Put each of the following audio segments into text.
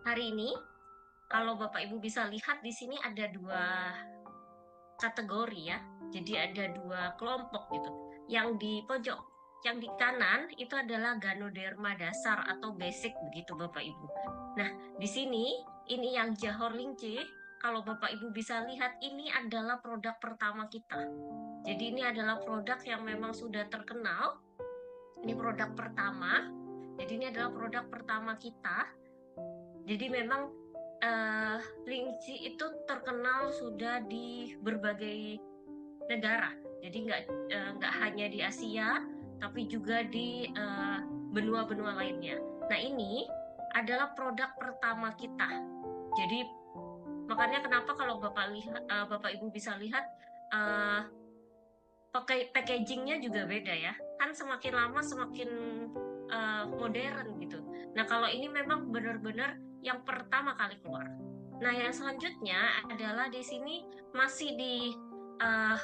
Hari ini, kalau Bapak Ibu bisa lihat di sini ada dua kategori ya. Jadi ada dua kelompok gitu. Yang di pojok, yang di kanan itu adalah Ganoderma dasar atau basic begitu Bapak Ibu. Nah, di sini ini yang Johor Lince. Kalau Bapak Ibu bisa lihat ini adalah produk pertama kita. Jadi ini adalah produk yang memang sudah terkenal. Ini produk pertama. Jadi ini adalah produk pertama kita. Jadi memang Lingci itu terkenal sudah di berbagai negara. Jadi nggak hanya di Asia, tapi juga di benua-benua lainnya. Nah ini adalah produk pertama kita. Jadi makanya kenapa kalau Bapak Ibu bisa lihat eh, packagingnya juga beda ya. Kan semakin lama semakin modern gitu. Nah kalau ini memang benar-benar yang pertama kali keluar. Nah yang selanjutnya adalah di sini masih di uh,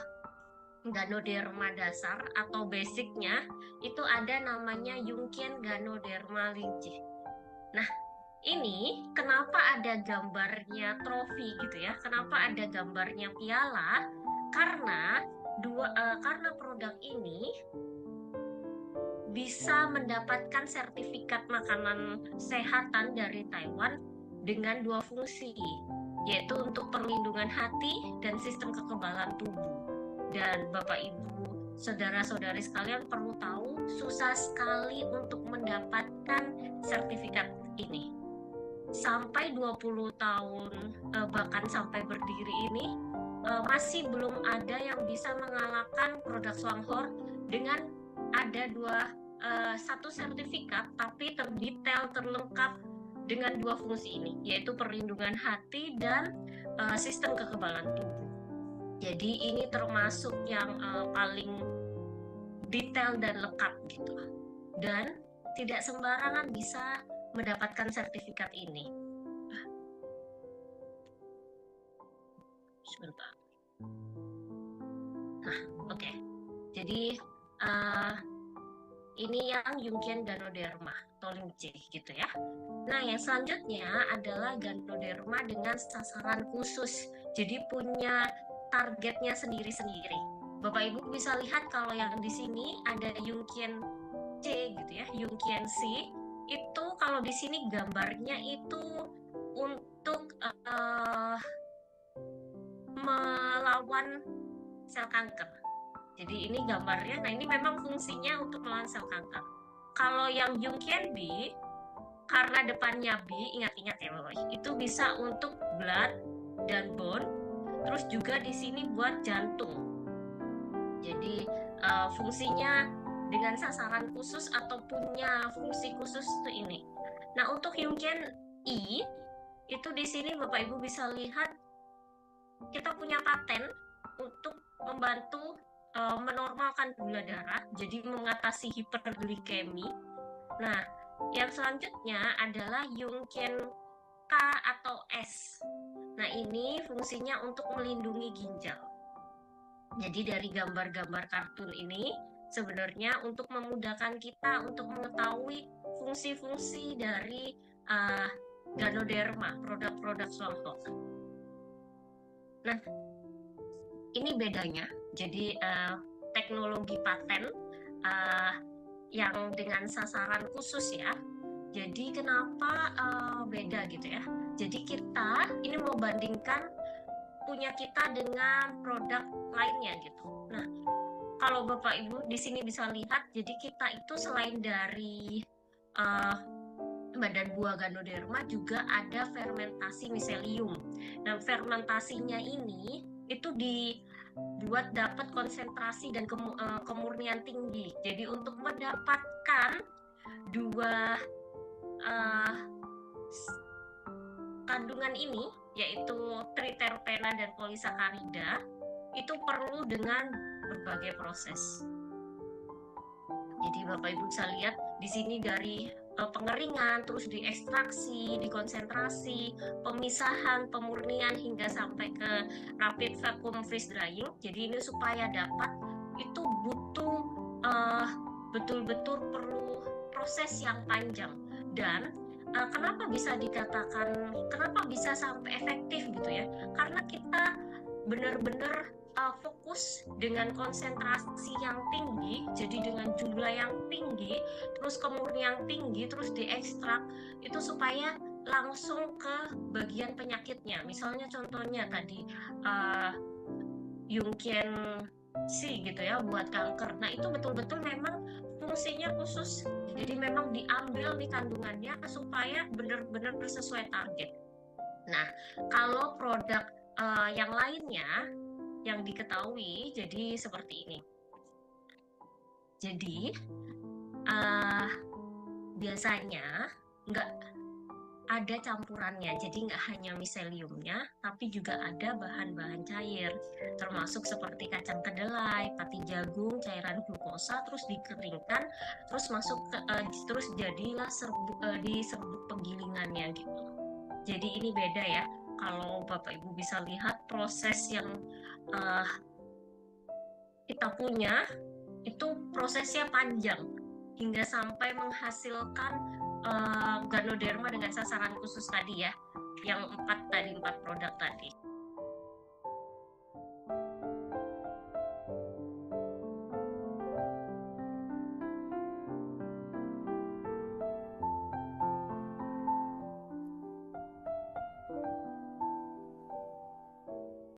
Ganoderma dasar atau basicnya itu ada namanya Yungkian Ganoderma Linci. Nah ini kenapa ada gambarnya trofi gitu ya? Kenapa ada gambarnya piala? Karena karena produk ini bisa mendapatkan sertifikat makanan sehatan dari Taiwan dengan dua fungsi, yaitu untuk perlindungan hati dan sistem kekebalan tubuh. Dan Bapak Ibu, saudara-saudari sekalian perlu tahu, susah sekali untuk mendapatkan sertifikat ini. Sampai 20 tahun, bahkan sampai berdiri ini, masih belum ada yang bisa mengalahkan produk Swanghor dengan ada satu sertifikat tapi terdetail terlengkap dengan dua fungsi ini, yaitu perlindungan hati dan sistem kekebalan tubuh. Jadi ini termasuk yang paling detail dan lengkap gitu. Dan tidak sembarangan bisa mendapatkan sertifikat ini. Sebentar. Nah, oke. Jadi ini yang Yungkian Ganoderma atau Lince gitu ya. Nah, yang selanjutnya adalah Ganoderma dengan sasaran khusus. Jadi punya targetnya sendiri-sendiri. Bapak Ibu bisa lihat kalau yang di sini ada Yungkian C gitu ya, Yungkian C. Itu kalau di sini gambarnya itu untuk melawan sel kanker. Jadi ini gambarnya. Nah ini memang fungsinya untuk melawan sel kanker. Kalau yang Yungkian B, karena depannya B, ingat-ingat ya Bapak, itu bisa untuk blood dan bone. Terus juga di sini buat jantung. Jadi fungsinya dengan sasaran khusus atau punya fungsi khusus itu ini. Nah untuk Yungkian I itu di sini Bapak Ibu bisa lihat kita punya paten untuk membantu menormalkan gula darah, jadi mengatasi hiperglikemi. Nah, yang selanjutnya adalah Yungkian K atau S. Nah, ini fungsinya untuk melindungi ginjal. Jadi dari gambar-gambar kartun ini sebenarnya untuk memudahkan kita untuk mengetahui fungsi-fungsi dari Ganoderma, produk-produk Swanghor. Nah, ini bedanya. Jadi teknologi paten yang dengan sasaran khusus ya. Jadi kenapa beda gitu ya? Jadi kita ini mau bandingkan punya kita dengan produk lainnya gitu. Nah, kalau Bapak Ibu di sini bisa lihat, jadi kita itu selain dari badan buah Ganoderma juga ada fermentasi miselium. Nah, fermentasinya ini itu dibuat dapat konsentrasi dan kemurnian tinggi. Jadi untuk mendapatkan dua kandungan ini, yaitu triterpena dan polisakarida, itu perlu dengan berbagai proses. Jadi Bapak Ibu bisa lihat di sini dari pengeringan, terus diekstraksi, dikonsentrasi, pemisahan, pemurnian hingga sampai ke rapid vacuum freeze drying. Jadi ini supaya dapat itu butuh betul-betul perlu proses yang panjang dan kenapa bisa dikatakan, kenapa bisa sampai efektif gitu ya? Karena kita benar-benar fokus dengan konsentrasi yang tinggi, jadi dengan jumlah yang tinggi, terus kemurnian yang tinggi, terus diekstrak itu supaya langsung ke bagian penyakitnya. Misalnya contohnya tadi uh, Yungkien C gitu ya buat kanker. Nah itu betul-betul memang fungsinya khusus. Jadi memang diambil nih kandungannya supaya benar-benar sesuai target. Nah kalau produk yang lainnya yang diketahui jadi seperti ini. Jadi biasanya nggak ada campurannya, jadi nggak hanya miseliumnya, tapi juga ada bahan-bahan cair, termasuk seperti kacang kedelai, pati jagung, cairan glukosa, terus dikeringkan, terus masuk ke, terus jadilah di serbuk penggilingannya gitu. Jadi ini beda ya, kalau Bapak Ibu bisa lihat proses yang kita punya itu prosesnya panjang hingga sampai menghasilkan Ganoderma dengan sasaran khusus tadi ya, yang empat produk tadi.